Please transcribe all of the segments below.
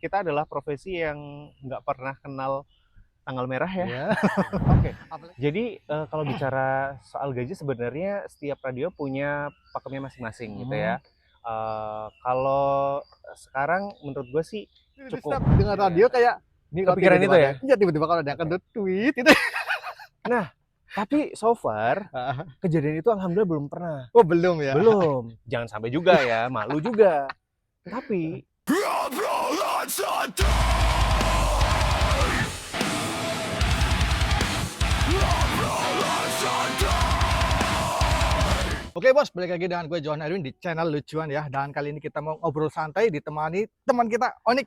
kita adalah profesi yang nggak pernah kenal tanggal merah ya. Ya. Oke. Apalagi Jadi kalau bicara soal gaji sebenarnya setiap radio punya pakemnya masing-masing gitu ya. Kalau sekarang menurut gue sih cukup setiap dengar gitu radio ya. kayak ini roti Kepikiran gitu itu ya? ada. Iya tiba-tiba kalau ada yang Oke. kentut tweet itu. Nah, tapi so far kejadian itu alhamdulillah belum pernah. Oh belum ya. Belum. Jangan sampai juga ya, malu juga. Tapi Oke bos, balik lagi dengan gue Johan Erwin di channel Lucuan ya. Dan kali ini kita mau ngobrol santai ditemani teman kita Onik.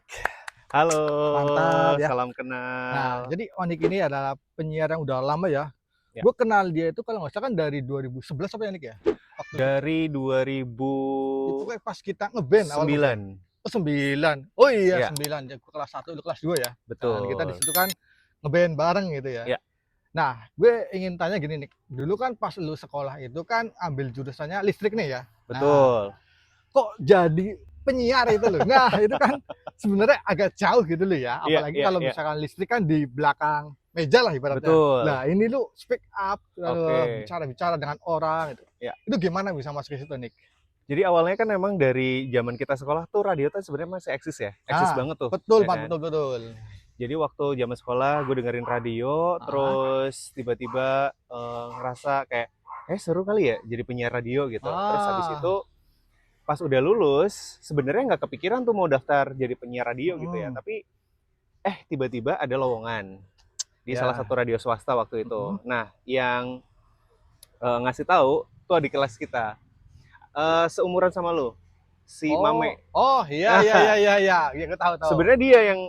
halo, Mantap ya. salam Nah, kenal. jadi Onik ini adalah penyiar yang udah lama ya. Ya. Gue kenal dia itu kalau nggak salah kan dari 2011 apa ya Onik ya? Waktu Dari itu 2009. kayak pas kita ngeband awal ngeband. Oh 9. Oh iya Ya, 9. Ya, gue kelas 1 lu kelas 2 ya. Dan kita di betul. situ kan ngeband bareng gitu ya. Ya, Nah, gue ingin tanya gini nih. Dulu kan pas lu sekolah itu kan ambil jurusannya listrik nih ya. Nah, betul. kok jadi penyiar itu loh. Nah, itu kan sebenarnya agak jauh gitu loh ya. Iya, Apalagi iya, kalau iya. misalkan listrik kan di belakang meja lah ibaratnya. Betul. Nah, ini lu speak up, Oke. bicara-bicara dengan orang gitu. Ya. Itu gimana bisa masuk ke situ, Nick? Jadi awalnya kan emang dari zaman kita sekolah tuh radio tuh sebenarnya masih eksis ya. Eksis banget tuh, Betul, ya Pak, kan? betul, betul. Jadi waktu zaman sekolah gue dengerin radio, terus tiba-tiba ngerasa kayak, seru kali ya jadi penyiar radio gitu. Terus habis itu pas udah lulus, sebenarnya nggak kepikiran tuh mau daftar jadi penyiar radio gitu ya. Tapi tiba-tiba ada lowongan di salah Ya. satu radio swasta waktu itu. Nah, yang ngasih tahu tuh adik kelas kita, seumuran sama lo, si Mame. Oh, iya, iya, iya, iya, iya. Ya, gue tahu, tahu. Sebenarnya dia yang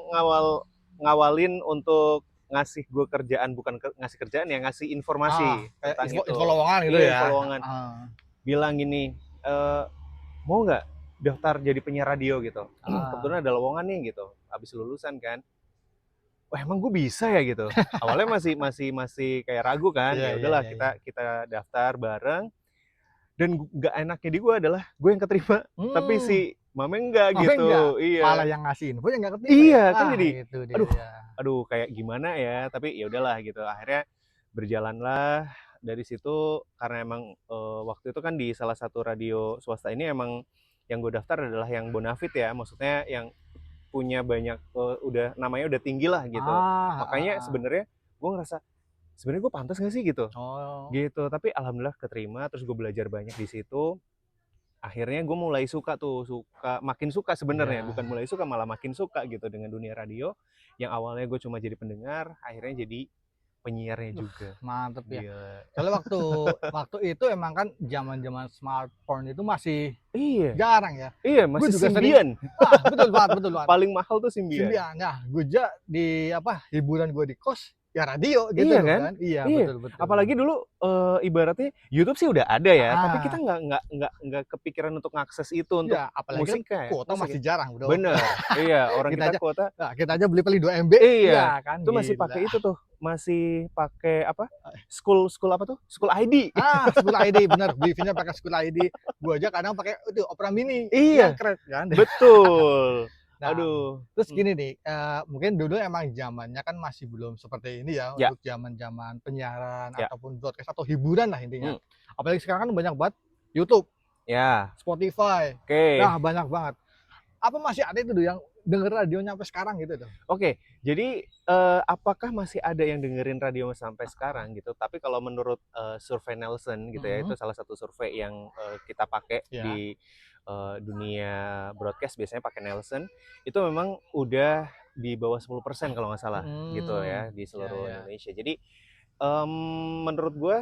ngawalin untuk ngasih gue kerjaan, bukan ngasih kerjaan ya, ngasih informasi Kayak tentang itu. info lowongan gitu Iya, ya. info lowongan. Bilang gini, mau nggak daftar jadi penyiar radio gitu? Kebetulan ada lowongan nih gitu. Abis lulusan kan. Wah, emang gue bisa ya gitu. Awalnya masih kayak ragu kan. Iya, Ya iya, udahlah, iya, kita daftar bareng. Dan nggak enaknya di gue adalah gue yang keterima, tapi si Mame enggak Mame gitu. enggak? Iya. Malah yang ngasih info yang nggak keterima Iya, ya? kan jadi Itu dia. aduh kayak gimana ya, tapi ya udahlah gitu. Akhirnya berjalanlah dari situ karena emang waktu itu kan di salah satu radio swasta ini emang yang gue daftar adalah yang bonafit ya, maksudnya yang punya banyak udah namanya udah tinggi lah gitu. Makanya sebenarnya gue ngerasa sebenarnya gue pantas gak sih gitu. Gitu, tapi alhamdulillah keterima, terus gue belajar banyak di situ. Akhirnya gue mulai suka makin suka sebenarnya, bukan mulai suka, malah makin suka gitu dengan dunia radio. Yang awalnya gue cuma jadi pendengar, akhirnya jadi penyiarnya juga. Mantep ya. Gila. Soalnya waktu itu emang kan zaman smartphone itu masih Iya, jarang ya. iya masih juga Symbian. Betul banget, betul banget. Paling mahal tuh Symbian. Nah, gue di hiburan gue di kos ya radio gitu Iya loh kan? kan. Iya, Iya. betul, betul. Apalagi dulu ibaratnya YouTube sih udah ada ya, tapi kita nggak kepikiran untuk ngakses itu untuk Ya, apalagi musiknya. kuota masih jarang, bro. Bener. Iya, orang Kita kita kuota. Nah, kita aja beli paling 2 MB. Iya, kan. itu masih pakai itu tuh, masih pakai apa? School apa tuh? School ID. School ID bener. Wifi-nya pakai School ID. Gua aja kadang pakai itu Opera Mini. Iya, keren kan. betul. Nah, Aduh. terus gini nih, mungkin dulu emang zamannya kan masih belum seperti ini ya, Ya. untuk zaman-zaman penyiaran Ya. ataupun broadcast atau hiburan lah intinya. Apalagi sekarang kan banyak banget YouTube, Ya. Spotify. Oke. Nah, banyak banget. Apa masih ada itu tuh yang denger radionya sampai sekarang gitu tuh? Oke, jadi apakah masih ada yang dengerin radio sampai sekarang gitu? Tapi kalau menurut survei Nielsen gitu ya, itu salah satu survei yang kita pakai di dunia broadcast, biasanya pakai Nielsen, itu memang udah di bawah 10% kalau nggak salah gitu ya di seluruh Indonesia. Jadi menurut gue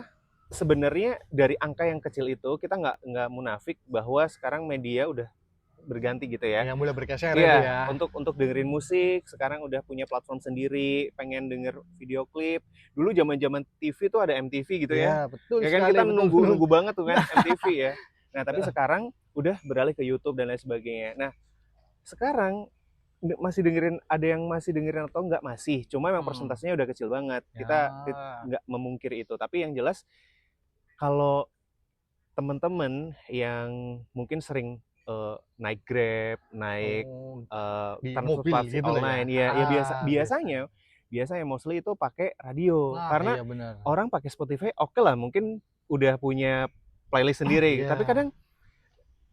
sebenarnya dari angka yang kecil itu kita nggak munafik bahwa sekarang media udah berganti gitu ya. Yang mulai bergeser ya. Untuk dengerin musik sekarang udah punya platform sendiri, pengen denger video klip. Dulu zaman-zaman TV tuh ada MTV gitu ya. Betul Ya kan sekali, kita betul. nunggu banget tuh kan MTV ya. Nah, tapi sekarang udah beralih ke YouTube dan lain sebagainya. Nah, sekarang ada yang masih dengerin atau enggak, masih. Cuma memang persentasenya udah kecil banget. Kita nggak memungkiri itu. Tapi yang jelas kalau teman-teman yang mungkin sering naik Grab, naik Oh, di mobil transportasi gitu lah ya? online, ya Biasanya. biasanya mostly itu pakai radio. Nah, Karena iya bener. orang pakai Spotify oke lah mungkin udah punya playlist sendiri, tapi Iya. kadang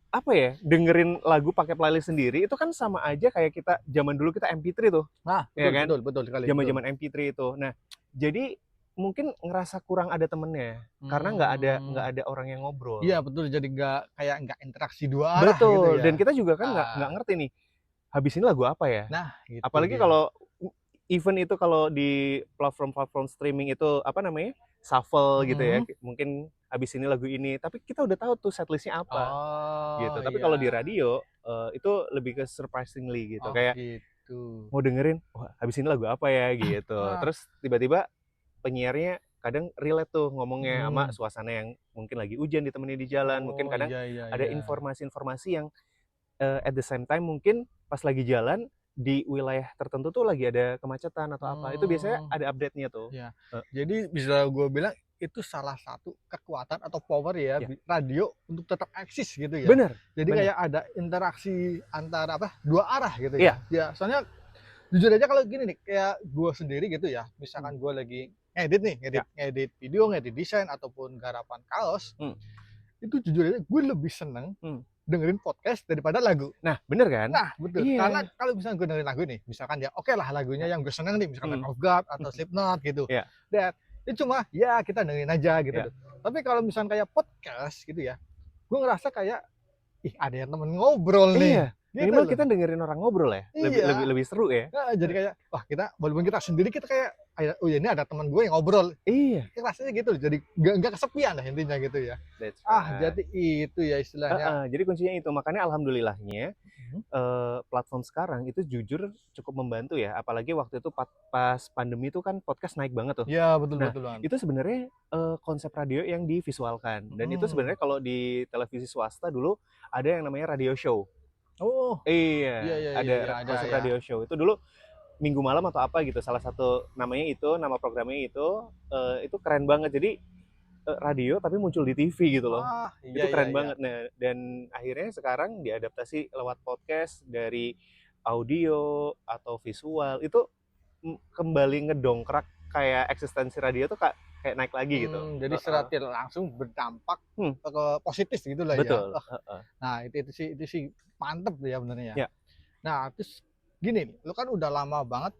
apa ya, dengerin lagu pakai playlist sendiri itu kan sama aja kayak kita zaman dulu kita MP3 tuh, Nah, ya betul kan? betul betul sekali, betul. Zaman-zaman MP3 itu. Nah, jadi mungkin ngerasa kurang ada temennya, karena nggak Mmm, ada orang yang iya ngobrol. betul, jadi nggak interaksi 2 arah gitu Betul, ya. dan kita juga kan nggak Ah, ngerti nih, habis ini lagu apa ya? nah itu Apalagi dia. kalau even itu kalau di platform-platform streaming itu, apa namanya, shuffle gitu ya, Mhm. mungkin habis ini lagu ini, tapi kita udah tahu tuh setlist-nya apa, Oh, gitu. Tapi kalau di iya. radio, itu lebih ke surprisingly gitu, Oh kayak gitu. mau dengerin, "Wah, habis ini lagu apa ya?" Gitu. Nah, Terus tiba-tiba penyiarnya kadang relate tuh ngomongnya sama mhm. suasana yang mungkin lagi hujan ditemani di jalan, mungkin Oh, kadang iya iya ada iya. informasi-informasi yang, at the same time mungkin pas lagi jalan di wilayah tertentu tuh lagi ada kemacetan atau apa, itu biasanya Mmm, ada update-nya tuh. iya. Eee, Jadi bisa gue bilang itu salah satu kekuatan atau power ya iya, radio untuk tetap eksis gitu ya. bener Jadi bener, kayak ada interaksi antara apa, 2 arah gitu iya, ya. Ya soalnya jujur aja kalau gini nih, kayak gue sendiri gitu ya, mmm, misalkan gue lagi ngedit nih, iya, ngedit video, ngedit desain ataupun garapan kaos, mmm, itu jujur aja gue lebih seneng mmm. dengerin podcast daripada lagu. Nah, bener kan? Nah, betul. Karena Iya, kalau misalnya gue dengerin lagu nih, misalkan ya oke lah lagunya iya, yang gue seneng nih, misalkan mhm, Lamb of God atau Slipknot gitu. iya, Dan itu cuma ya kita dengerin aja gitu iya, tuh. Tapi kalau misalkan kayak podcast gitu ya, gue ngerasa kayak, ih ada yang temen ngobrol nih, iya, gitu minimal loh. kita dengerin orang ngobrol ya, lebih lebih Iya, lebih seru ya. heeh, jadi kayak, wah kita walaupun kita sendiri kita kayak, oh ya ini ada teman gue yang ngobrol. Iya, Rasanya gitu loh, jadi nggak kesepian lah intinya gitu ya. that's Ah, right. jadi itu ya istilahnya. Heeh, jadi kuncinya itu, makanya alhamdulillahnya, Mhm. platform sekarang itu jujur cukup membantu ya, apalagi waktu itu pas pandemi itu kan podcast naik banget tuh. Iya, betul Nah, betul banget. itu sebenarnya, konsep radio yang divisualkan, dan itu Mhm. sebenarnya kalau di televisi swasta dulu ada yang namanya radio show. Oh, iya Iya, iya iya ada iya, ada konsep ya. radio show. Itu dulu Minggu malam atau apa gitu, salah satu namanya itu, nama programnya itu keren banget. Jadi, radio tapi muncul di TV gitu loh. Ah, iya Itu iya keren iya. banget. Nah, dan akhirnya sekarang diadaptasi lewat podcast dari audio atau visual, itu kembali ngedongkrak kayak eksistensi radio tuh kayak naik lagi gitu. Jadi secara Heeh. tidak langsung berdampak Hmm, ke positif gitulah ya. betul, heeh. Nah itu sih mantep ya benernya ya. Ya, Nah terus gini nih, lu kan udah lama banget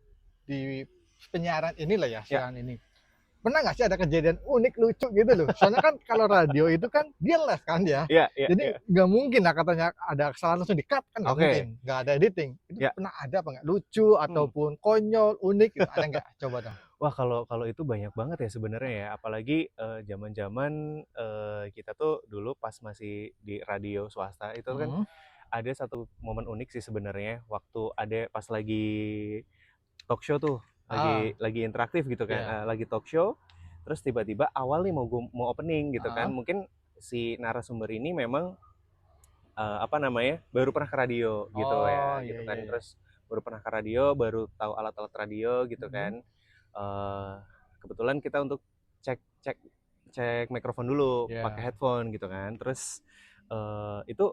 di penyiaran inilah ya, ya, siaran ini. Pernah nggak sih ada kejadian unik lucu gitu loh? Soalnya kan kalau radio itu kan dia live kan ya. iya iya Jadi iya. nggak mungkin lah katanya ada kesalahan langsung di-cut kan nggak mungkin, Oke, nggak ada editing. Itu ya, pernah ada apa nggak? Lucu hmm. ataupun konyol, unik gitu, ada nggak? Coba dong. Wah, kalau kalau itu banyak banget ya sebenarnya ya, apalagi, zaman-zaman, kita tuh dulu pas masih di radio swasta itu kan Mhm. ada satu momen unik sih sebenarnya, waktu ada pas lagi talk show tuh, Ah, lagi interaktif gitu kan, iya. lagi talk show, terus tiba-tiba awal nih mau opening gitu kan, Heeh. mungkin si narasumber ini memang, apa namanya, baru pernah ke radio gitu Oh, ya, iya gitu iya kan. iya. Terus baru pernah ke radio, baru tahu alat-alat radio gitu Mhm. kan. Eee, Kebetulan kita untuk cek cek cek mikrofon dulu pakai Iya. headphone gitu kan. Terus, itu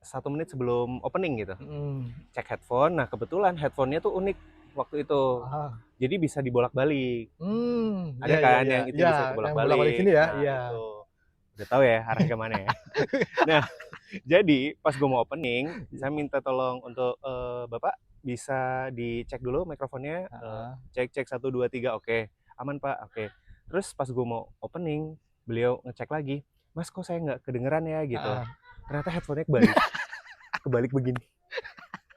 1 menit sebelum opening gitu, Mhm. cek headphone. Nah, kebetulan headphone-nya tuh unik waktu itu, Ah. jadi bisa dibolak-balik. Iya Ada iya kan iya. yang itu Iya, bisa yang bolak-balik dibolak-balik. sini ya? Nah, Iya. itu. Udah tahu ya arahnya ke mana ya. Nah, jadi pas gue mau opening, saya minta tolong untuk, "Bapak bisa dicek dulu mikrofonnya?" Heeh. Cek cek 1 2 3, "Oke, aman Pak, oke." Terus pas gue mau opening, beliau ngecek lagi, "Mas kok saya nggak kedengeran ya?" Gitu. Heeh. Ternyata headphone-nya kebalik, kebalik begini.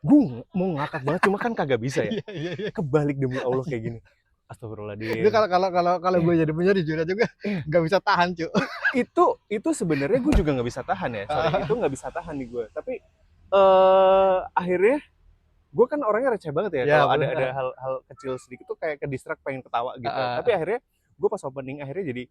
Gue mau ngakak banget, cuma kan kagak bisa ya. Iya iya iya. Kebalik demi Allah kayak gini. Itu Astagfirullahaladzim. kalau Eh, gue jadi penyiar jujur aja juga eh, nggak bisa tahan, cu. itu sebenarnya gue juga nggak bisa tahan ya, sorry, itu Heeh. nggak bisa tahan di gue. Tapi, akhirnya gue kan orangnya receh banget ya, Iya kalau ada bener. hal-hal kecil sedikit tuh kayak ke-distract pengen ketawa gitu. Tapi Heeh. akhirnya gue pas opening akhirnya jadi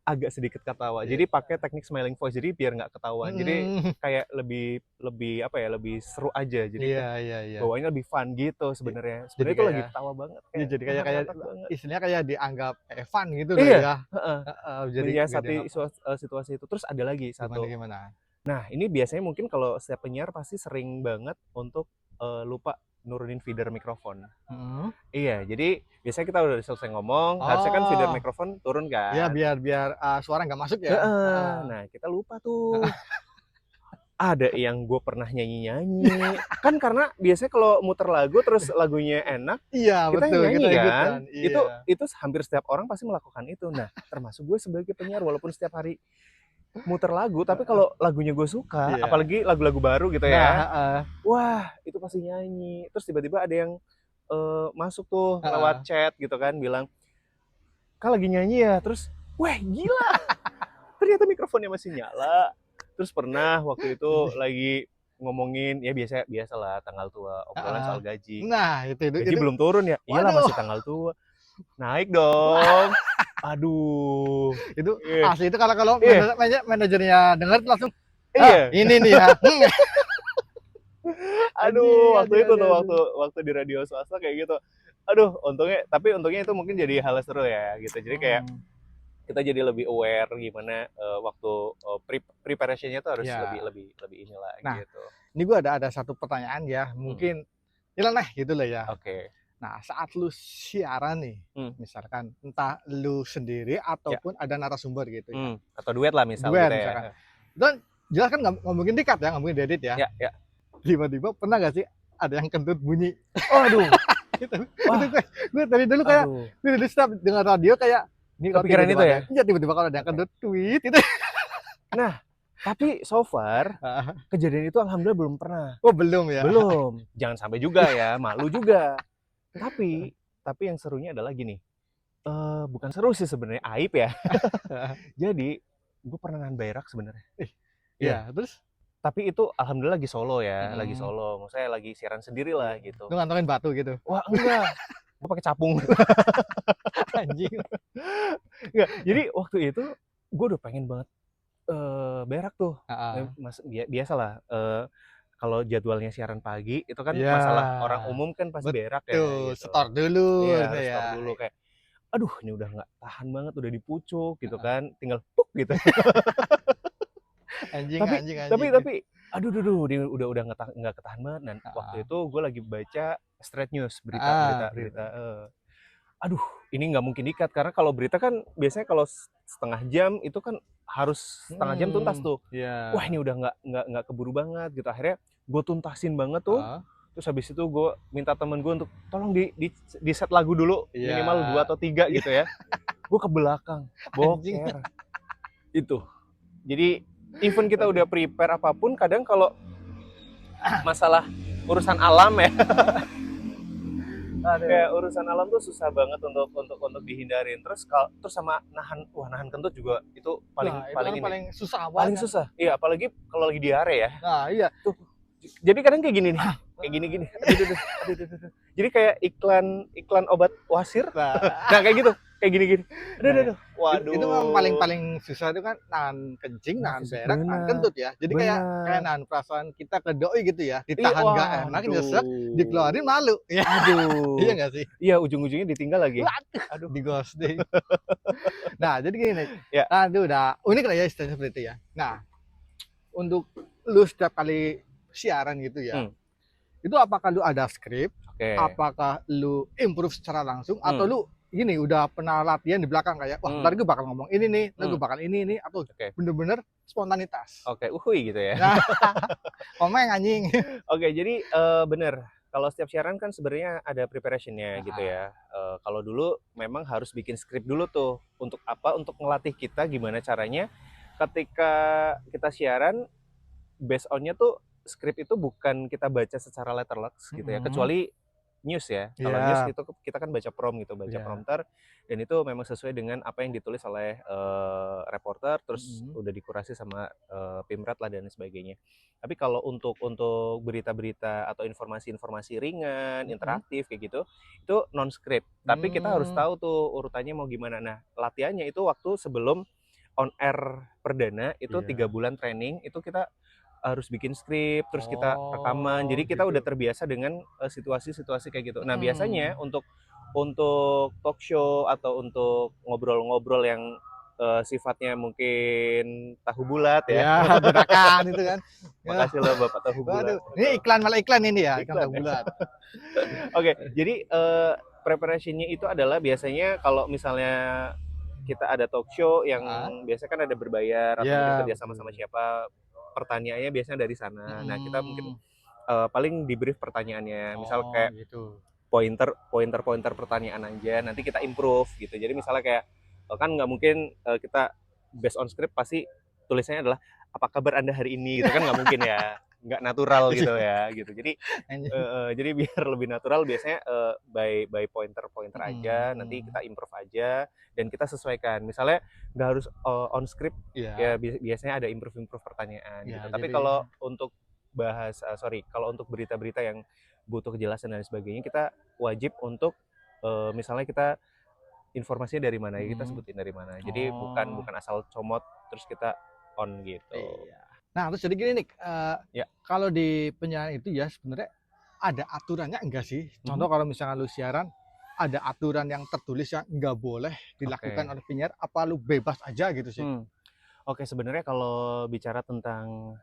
agak sedikit ketawa. Iya. Jadi pakai teknik smiling voice, jadi biar nggak ketahuan. Jadi Mhm. kayak lebih lebih apa ya, lebih seru aja. Jadi Iya iya iya. bawaannya lebih fun gitu Ji sebenarnya. jadi Sebenarnya itu lagi kayak ketawa banget, iya kayak jadi wah kayak ngakak banget. istilahnya kayak dianggap fun gitu loh Iya, ya. heeh, Heeh, jadi nggak menyiasati dianggap situasi itu. Terus ada lagi gimana satu. gimana? Nah, ini biasanya mungkin kalau setiap penyiar pasti sering banget untuk lupa nurunin feeder mikrofon. Mhm. Iya, jadi biasanya kita udah selesai ngomong, harusnya kan feeder Oh, mikrofon turun ya kan. biar suara nggak masuk ya? Heeh. Heeh. Nah, kita lupa tuh. Ada yang gue pernah nyanyi-nyanyi. Kan karena biasanya kalau muter lagu terus lagunya enak, Iya kita betul, kita nyanyi kan. ikutan, iya. Itu hampir setiap orang pasti melakukan itu. Nah, termasuk gue sebagai penyiar walaupun setiap hari muter lagu, tapi Heeh, kalau lagunya gue suka, iya. apalagi lagu-lagu baru gitu Nah, ya, heeh, wah itu pasti nyanyi. Terus tiba-tiba ada yang masuk tuh lewat heeh. chat gitu kan, bilang, "Kak lagi nyanyi ya?" Terus, wah gila, ternyata mikrofonnya masih nyala. Terus pernah waktu itu lagi ngomongin, ya biasalah tanggal tua, obrolan Heeh. soal gaji. Nah, Gaji belum turun ya? Iyalah waduh, masih tanggal tua. Naik dong. Aduh. itu Iya. asli itu kalau Iya. manajernya denger langsung, "Ah, Iya. ini nih ya." Aduh, Anjing waktu anjing itu anjing tuh, anjing. waktu di radio swasta kayak gitu. Aduh, untungnya itu mungkin jadi hal seru ya gitu. Jadi kayak Mhm, kita jadi lebih aware gimana waktu preparation-nya tuh harus lebih iya. lebih lebih inilah Nah, gitu. ini gua ada satu pertanyaan ya, Hmm, mungkin nyeleneh gitu lah ya. oke. Nah, saat lu siaran nih, Hmm, misalkan entah lu sendiri ya. ataupun ada narasumber gitu ya, Atau duet lah misal duet kita ya. misalkan. Itu kan jelas kan nggak ngomongin dikat ya, ngomongin diedit ya. Ya, ya. Tiba-tiba pernah nggak sih ada yang kentut bunyi? Aduh. Itu Wah, gue dari dulu kayak aduh. dari dulu setiap dengar radio kayak ini kalau Kepikiran tiba-tiba itu ada ya? iya tiba-tiba kalau ada yang Oke. kentut tweet itu. Nah, tapi so far kejadian itu alhamdulillah belum pernah. Oh belum ya? Belum. Jangan sampai juga ya, malu juga. Tapi yang serunya adalah gini, bukan seru sih sebenarnya, aib ya. Jadi, gue pernah nahan berak sebenarnya. Ih, Iya, iya terus? tapi itu alhamdulillah lagi solo ya, lagi Mhm, solo. Maksudnya lagi siaran sendiri lah iya. gitu. Lu ngantongin batu gitu? Wah, enggak, gue pakai capung. Anjing. Enggak, jadi waktu itu gue udah pengen banget berak tuh. Heeh. Biasalah, kalau jadwalnya siaran pagi itu kan Iya, masalah orang umum kan pasti berak ya betul, gitu. setor dulu Iya, gitu harus ya. store dulu kayak, aduh ini udah nggak tahan banget, udah dipucuk gitu Heeh. kan, tinggal puk gitu. Anjing Tapi anjing tapi anjing. tapi aduh duh duh, dia udah nggak ketahan banget. Dan waktu Heeh. itu gue lagi baca Straight News, berita Heeh, berita berita. berita, aduh ini nggak mungkin di-cut karena kalau berita kan biasanya kalau setengah jam itu kan harus setengah jam tuntas Mhm, tuh. iya. Wah ini udah nggak keburu banget gitu, akhirnya gue tuntasin banget tuh. Heeh. Terus habis itu gue minta temen gue untuk tolong di set lagu dulu Iya. minimal 2 atau 3 Iya, gitu ya. Gue ke belakang, anjing. boker. Itu. Jadi even kita udah prepare apapun, kadang kalau masalah urusan alam ya, Aduh. kayak urusan alam tuh susah banget untuk dihindarin. Terus sama nahan kentut juga itu paling Nah, itu paling kan ini, paling susah paling banget kan. susah. Iya, apalagi kalau lagi diare ya. Nah, iya. Tuh. Jadi kadang kayak gini nih, kayak gini-gini. Aduh. Jadi kayak iklan obat wasir. Nah, Nah, kayak gitu. Kayak gini-gini. nah ya. Aduh. Itu memang paling Waduh. paling susah itu kan nahan kencing, nahan berak, nahan Bener, kentut ya. Jadi kayak bener. nahan perasaan kita ke doi gitu ya. Iya, Ditahan nggak enak, nyesek, dikeluarin waduh. malu. Ya, iya Aduh. nggak sih? Iya, ujung-ujungnya ditinggal lagi. Waduh, Aduh. di-ghosting. Nah, jadi gini, Ya. nah itu udah unik lah ya istilahnya seperti itu ya. Nah, untuk lu setiap kali siaran gitu ya, Hmm, itu apakah lu ada skrip? oke. Apakah lu improve secara langsung atau Hmm, lu gini udah pernah latihan di belakang kayak wah ntar hmm, gue bakal ngomong ini nih, ntar gue hmm. bakal ini atau Oke. bener-bener spontanitas? Oke, uhuy gitu ya. Nah, komeng anjing. Oke, jadi bener. Kalau setiap siaran kan sebenarnya ada preparation-nya gitu Heeh. ya. Kalau dulu memang harus bikin skrip dulu tuh. Untuk apa? Untuk ngelatih kita gimana caranya ketika kita siaran, based on-nya tuh skrip itu bukan kita baca secara letterleks gitu ya. Mhm. Kecuali news ya. Kalau news Iya, itu kita kan baca prompt gitu, baca iya. prompter, dan itu memang sesuai dengan apa yang ditulis oleh reporter, terus Mhm, udah dikurasi sama Pimret lah dan sebagainya. Tapi kalau untuk berita-berita atau informasi-informasi ringan, mhm. interaktif kayak gitu, itu non script. Tapi kita harus Mmm, tahu tuh urutannya mau gimana. Nah, latihannya itu waktu sebelum on air perdana itu 3 iya. bulan training, itu kita harus bikin skrip, terus kita rekaman. Oh, Jadi kita udah gitu. terbiasa dengan situasi-situasi kayak gitu. Nah, biasanya Mhm. untuk talk show atau untuk ngobrol-ngobrol yang sifatnya mungkin tahu bulat ya. Iya, dadakan itu kan. Ya. Makasih loh Bapak tahu bulat. Waduh, ini iklan malah iklan ini ya, iklan Iklan tahu ya. bulat. Oke, jadi preparation-nya itu adalah biasanya kalau misalnya kita ada talk show yang Heeh. biasanya kan ada berbayar atau mungkin Iya, kerja sama sama betul. siapa, pertanyaannya biasanya dari sana. Nah, kita mungkin Mhm. paling di-brief pertanyaannya. Misal Oh, kayak gitu. pointer-pointer pertanyaan aja, nanti kita improve gitu. Jadi misalnya kayak kan nggak mungkin kita based on script pasti tulisannya adalah apa kabar Anda hari ini gitu kan nggak mungkin ya, nggak natural gitu Iya, ya gitu. anjing. Jadi biar lebih natural biasanya by pointer-pointer aja, nanti Mhm. kita improve aja dan kita sesuaikan. Misalnya nggak harus on script ya Iya, biasanya ada improve-improve pertanyaan gitu. iya, Tapi jadi kalau untuk kalau untuk berita-berita yang butuh kejelasan dan sebagainya kita wajib untuk misalnya kita informasinya dari mana ya kita mhm. sebutin dari mana. Jadi bukan Oh, bukan asal comot terus kita on gitu. iya. Nah, terus jadi gini nih, Ya. kalau di penyiaran itu ya sebenarnya ada aturannya enggak sih? Mhm. Contoh kalau misalnya lu siaran, ada aturan yang tertulis yang nggak boleh dilakukan Oke. oleh penyiar, apa lu bebas aja gitu sih? Hmm. Oke, sebenarnya kalau bicara tentang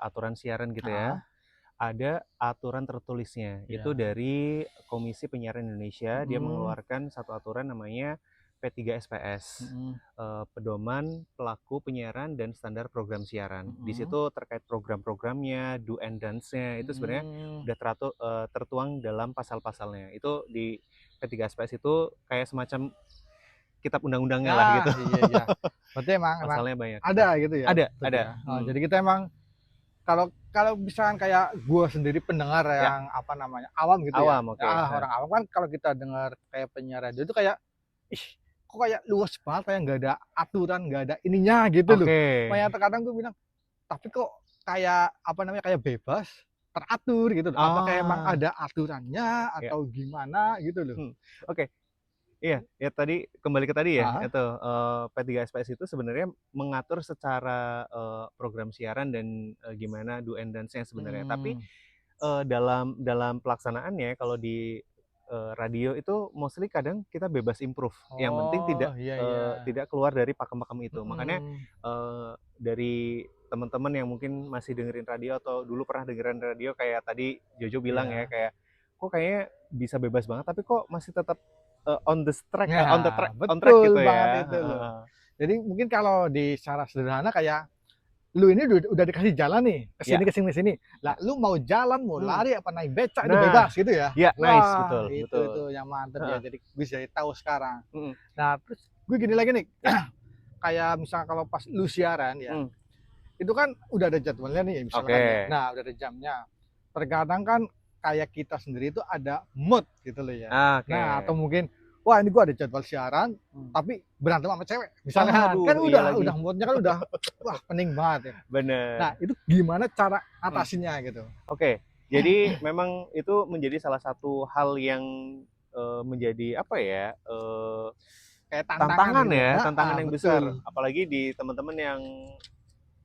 aturan siaran gitu Heeh, ya, ada aturan tertulisnya. Itu iya. dari Komisi Penyiaran Indonesia, dia Mhm, mengeluarkan satu aturan namanya P3SPS, mhm, Pedoman Pelaku Penyiaran dan Standar Program Siaran. Di mhm, situ terkait program-programnya, do and don'ts-nya itu sebenarnya mhm. udah tertuang dalam pasal-pasalnya. Itu di P3SPS itu kayak semacam kitab undang-undangnya lah Ah, gitu. iya, iya. Berarti emang emang Pasalnya banyak. ada gitu ya, tetep Ada. ya? Oh, Hmm. jadi kita emang kalau kalau misalkan kayak gua sendiri pendengar Ya, yang, apa namanya, awam gitu ya, awam, oke. ah, orang awam kan kalau kita dengar kayak penyiar radio itu kayak, ih, kok kayak luas banget, kayak nggak ada aturan, nggak ada ininya gitu loh. Oke. Makanya terkadang gue bilang, "Tapi kok kayak, apa namanya, kayak bebas, teratur gitu loh. Apakah emang Ah, ada aturannya ya. atau gimana?" Gitu loh. Hmm. Oke. Iya, ya tadi kembali ke tadi ya, Heeh, itu P3SPS itu sebenarnya mengatur secara program siaran dan gimana do and don'ts-nya sebenarnya. Tapi mhm. dalam dalam pelaksanaannya kalau di radio itu mostly kadang kita bebas improve. Yang penting Oh, iya, iya. tidak keluar dari pakem-pakem itu. Makanya Mhm. dari teman-teman yang mungkin masih dengerin radio atau dulu pernah dengerin radio kayak tadi Jojo bilang ya Iya. kayak kok kayaknya bisa bebas banget tapi kok masih tetap Nah, on track betul gitu banget ya. itu loh. Heeh. Jadi mungkin kalau di secara sederhana kayak, lu ini udah dikasih jalan nih, Ya, ke sini, ke sini. Lah, ya. lu mau jalan, mau Hmm. lari, apa naik becak itu Nah, bebas gitu ya. ya nice, Wah, betul, itu betul. yang mantep ya, Heeh. jadi bisa tahu sekarang. Mhm. Nah, terus gue gini lagi nih, Ya. kayak misalnya kalau pas lu siaran ya, Hmm. itu kan udah ada jadwalnya nih misalkan ya. Oke. Nah, udah ada jamnya. Terkadang kan kayak kita sendiri itu ada mood gitu loh ya. Nah, atau Oke. mungkin wah ini gua ada jadwal siaran Hmm. tapi berantem sama cewek misalkan. Kan Aduh, iya udah lagi. moodnya kan udah wah pening banget ya. Nah, Bener. itu gimana cara Hmm. atasinya gitu? Oke. Jadi memang itu menjadi salah satu hal yang menjadi apa ya? Kayak tantangan gitu ya. Heeh, Tantangan yang betul. besar. Apalagi di teman-teman yang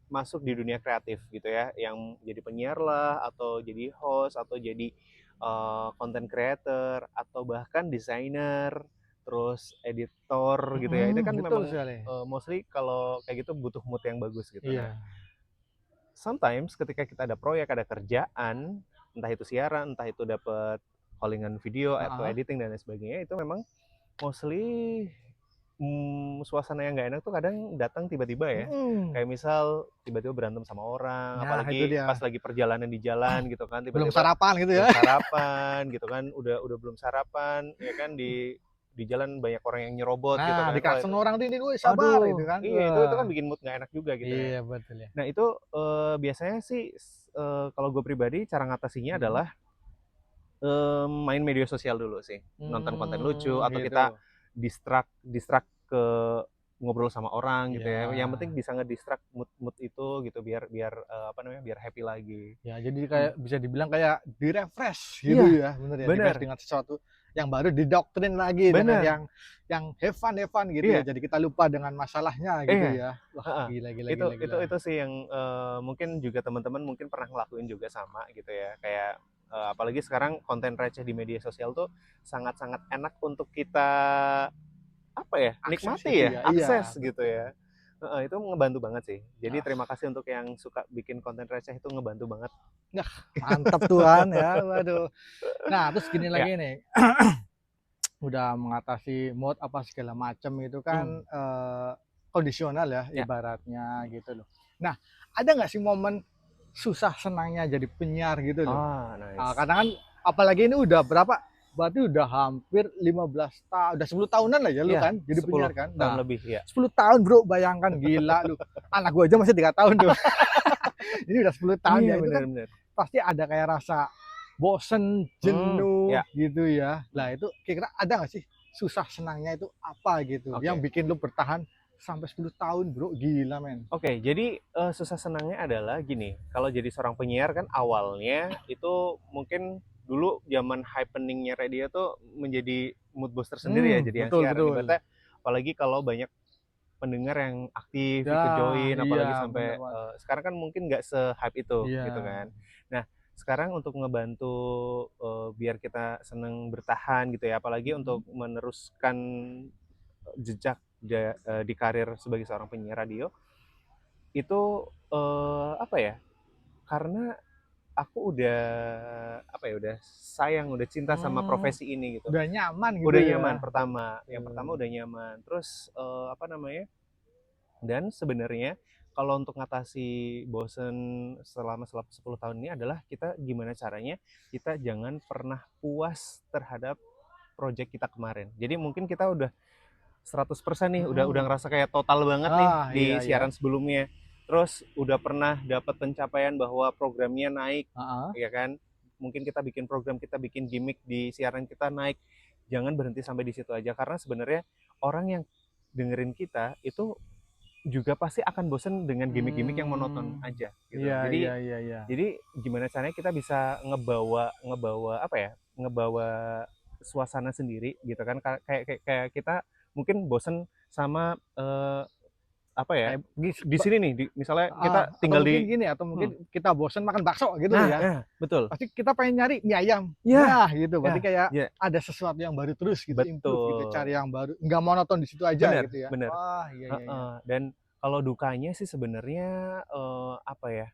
masuk di dunia kreatif gitu ya, yang jadi penyiar lah, atau jadi host, atau jadi content creator, atau bahkan desainer, terus editor gitu ya. Itu Mhm, kan betul memang sekali. mostly kalau kayak gitu butuh mood yang bagus gitu. Nah, Iya. sometimes ketika kita ada proyek, ada kerjaan, entah itu siaran, entah itu dapat callingan video atau Heeh. editing dan lain sebagainya, itu memang mostly suasana yang nggak enak tuh kadang datang tiba-tiba ya. Mhm. Kayak misal tiba-tiba berantem sama orang, Nah, itu apalagi pas dia. lagi perjalanan di jalan gitu kan, Belum tiba-tiba sarapan gitu ya. belum sarapan gitu kan, udah belum sarapan ya kan di jalan banyak orang yang nyerobot gitu Nah, kan. Wah diklakson itu orang tuh ini, "Woi sabar," gitu aduh, kan. iya itu Wah. kan bikin mood nggak enak juga gitu ya. Iya betul ya. Nah itu biasanya sih kalau gue pribadi cara ngatasinnya Mhm. adalah main media sosial dulu sih, nonton konten lucu atau Gitu. kita distract distract ke ngobrol sama orang gitu ya. Yang penting Iya. bisa ngedistract mood itu gitu biar biar apa namanya biar happy lagi. Ya, jadi Hmm. kayak bisa dibilang kayak di-refresh gitu Iya, ya, bener ya, di-refresh bener, dengan sesuatu yang baru, didoktrin lagi dengan bener, yang have fun gitu ya, iya, jadi kita lupa dengan masalahnya gitu iya, ya. Wah, heeh. gila, gila, Itu gila, itu gila. itu sih yang mungkin juga teman-teman mungkin pernah ngelakuin juga sama gitu ya. Kayak apalagi sekarang konten receh di media sosial tuh sangat-sangat enak untuk kita apa ya, akses nikmati itu ya, ya. Iya, akses gitu betul. ya. Heeh, itu ngebantu banget sih. Jadi Ah, terima kasih untuk yang suka bikin konten receh itu ngebantu banget. nah, mantap Tuhan ya, waduh. Nah, terus gini Ya, lagi nih, udah mengatasi mood apa segala macam itu kan, mmm, kondisional ya ya. ibaratnya gitu loh. Nah, ada nggak sih momen susah senangnya jadi penyiar gitu loh? Oh, nice. Karena kan apalagi ini udah berapa, berarti udah hampir 15 tahun, udah 10 tahunan lah ya lu Iya, kan jadi 10 penyiar kan? tahun Nah, lebih, ya. 10 tahun Bro, bayangkan gila lu. Anak gua aja masih 3 tahun tuh. Ini udah 10 tahun Iya, ya, itu bener kan bener. pasti ada kayak rasa bosen, Ya, jenuh gitu ya. mmm, Lah itu kira-kira ada nggak sih susah senangnya itu apa gitu yang oke. bikin lu bertahan sampai 10 tahun Bro, gila men. Oke, jadi, susah senangnya adalah gini, kalau jadi seorang penyiar kan awalnya itu mungkin dulu zaman happening-nya radio tuh menjadi mood booster sendiri ya jadi yang Betul siaran. betul. Ibaratnya apalagi kalau banyak pendengar yang aktif, Ya, ikut join, iya apalagi bener sampai, banget. sekarang kan mungkin nggak se-hype itu, gitu Iya. kan. Nah, sekarang untuk ngebantu, biar kita seneng bertahan gitu ya, apalagi Mhm. untuk meneruskan jejak di karir sebagai seorang penyiar radio, itu, apa ya, karena aku udah, apa ya, udah sayang, udah cinta sama Mmm, profesi ini gitu. udah nyaman gitu Udah ya? nyaman pertama, yang pertama Betul. udah nyaman, terus, apa namanya, dan sebenarnya kalau untuk ngatasi bosen selama 10 tahun ini adalah kita gimana caranya kita jangan pernah puas terhadap project kita kemarin. Jadi mungkin kita udah 100% nih, udah Mhm. ngerasa kayak total banget nih di Iya iya. siaran sebelumnya. Terus udah pernah dapat pencapaian bahwa programnya naik, Heeh. ya kan? Mungkin kita bikin program, kita bikin gimmick di siaran kita naik. Jangan berhenti sampai di situ aja karena sebenarnya orang yang dengerin kita itu juga pasti akan bosen dengan gimmick-gimmick yang monoton Mmm. aja gitu. Iya Jadi iya iya iya. jadi gimana caranya kita bisa ngebawa ngebawa apa ya, ngebawa suasana sendiri gitu kan, kayak kayak kayak kita mungkin bosen sama, apa ya, Kayak gis di sini nih, misalnya heeh, kita atau tinggal mungkin di gini, atau hmm, mungkin kita bosen makan bakso gitu loh nah ya. nah, betul. Pasti kita pengen nyari mie ayam. Iya, Nah, gitu. Berarti ya kayak ya, ada sesuatu yang baru terus gitu, improve gitu, cari betul. yang baru, nggak monoton di situ aja Bener gitu ya. bener, Wah, iya iya iya. heeh, dan kalau dukanya sih sebenarnya, apa ya,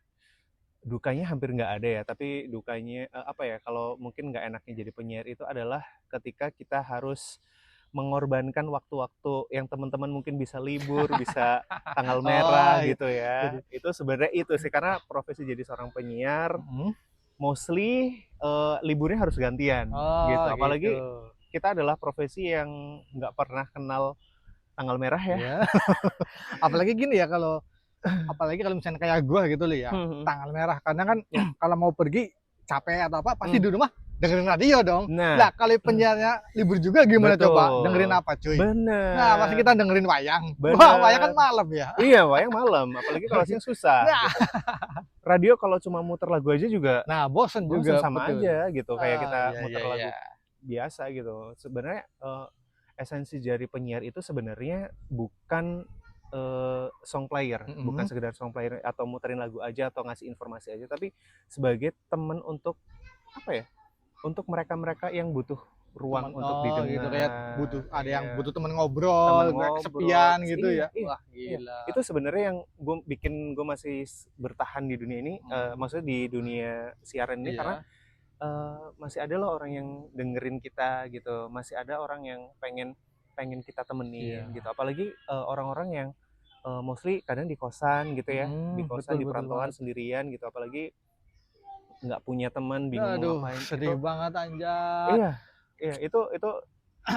dukanya hampir nggak ada ya, tapi dukanya, apa ya, kalau mungkin nggak enaknya jadi penyiar itu adalah ketika kita harus mengorbankan waktu-waktu yang teman-teman mungkin bisa libur, bisa tanggal Oh, merah iya. gitu Jadi ya. Itu sebenarnya itu sih, karena profesi jadi seorang penyiar mhm. mostly, liburnya harus gantian Oh, gitu. gitu. Apalagi kita adalah profesi yang nggak pernah kenal tanggal merah ya. Iya. Apalagi gini ya, kalau apalagi kalau misalnya kayak gua gitu loh ya, Mhm mhm. tanggal merah. Karena kan Ya, kalau mau pergi capek atau apa, pasti mmm. di rumah dengerin radio dong. Nah, Lah kalau penyiarnya libur juga gimana coba? Dengerin betul. apa cuy? Nah, masa Bener kita dengerin wayang? Wah, wayang kan bener. malam ya. Iya, wayang malam, apalagi kalau siang susah Nah gitu. Radio kalau cuma muter lagu aja juga nah bosen bosen, juga, sama betul. aja gitu, kayak kita Iya muter iya iya. lagu biasa gitu. Sebenarnya, esensi dari penyiar itu sebenarnya bukan, song player, bukan Mhm. sekedar song player atau muterin lagu aja atau ngasih informasi aja, tapi sebagai temen untuk, apa ya, untuk mereka-mereka yang butuh ruang Temen untuk oh gitu, kayak butuh didengar, ada yang iya, butuh temen temen ngobrol, kayak ngobrol, kesepian gitu iya ya. iya Wah iya. gila. Itu sebenarnya yang bikin gue masih bertahan di dunia ini, Mhm. maksudnya di dunia siaran ini karena, Iya. masih ada loh orang yang dengerin kita gitu, masih ada orang yang pengen pengen kita temenin gitu. Iya. Apalagi, orang-orang yang, mostly kadang di kosan gitu ya, di kosan, Betul di betul perantauan banget. sendirian gitu, apalagi nggak punya teman, bingung mau Aduh, ngapain, sedih itu banget anjay. iya iya, itu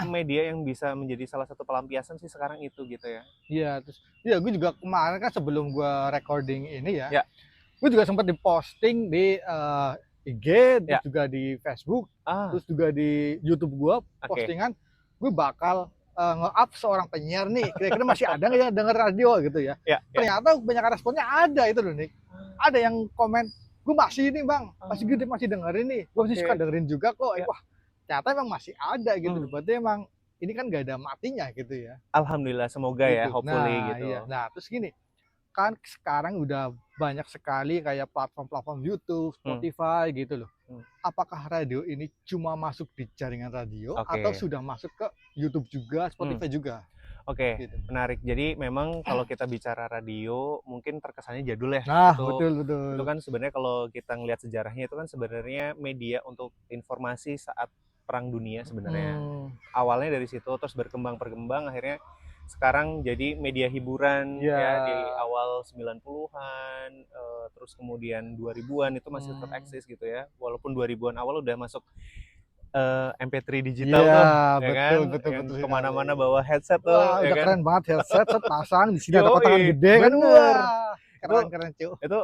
media yang bisa menjadi salah satu pelampiasan sih sekarang itu gitu ya. Iya, terus iya gue juga kemarin kan sebelum gue recording ini ya, Ya, gue juga sempat di-posting di, IG, terus ya, juga di Facebook, ah, terus juga di YouTube gue oke, postingan, gue bakal, nge-up seorang penyiar nih, kira-kira masih ada nggak ya denger radio gitu ya. ya ya. Ternyata kebanyakan responnya ada itu loh, Nik. Ada yang komen, "Gue masih ini Bang, masih Ah, gede masih dengerin nih, gue masih suka oke, dengerin juga kok." ya, Wah, ternyata emang masih ada gitu mmm, loh, berarti emang ini kan nggak ada matinya gitu ya, alhamdulillah semoga ya, gitu. hopefully Nah iya, gitu. nah terus gini, kan sekarang udah banyak sekali kayak platform-platform YouTube, Mmm, Spotify gitu loh. mmm, Apakah radio ini cuma masuk di jaringan radio atau oke, sudah masuk ke YouTube juga, mmm. Spotify juga? Oke, gitu. menarik. Jadi memang kalau kita bicara radio mungkin terkesannya jadul ya. Nah, Itu betul itu betul. kan sebenarnya kalau kita ngelihat sejarahnya itu kan sebenarnya media untuk informasi saat Perang Dunia sebenarnya. Mhm, Awalnya dari situ terus berkembang akhirnya sekarang jadi media hiburan iya, ya di awal 90-an terus kemudian 2000-an itu masih tetap mmm, eksis gitu ya. Walaupun 2000-an awal udah masuk MP3 digital iya, tuh, ya kan, betul betul yang betul sekali. kemana-mana bawa headset tuh, Wah, ya udah kan. keren banget headset, set, pasang, di sini ada kotakan Yoi, gede kan, bener. wah, Itu keren keren, Cuk. itu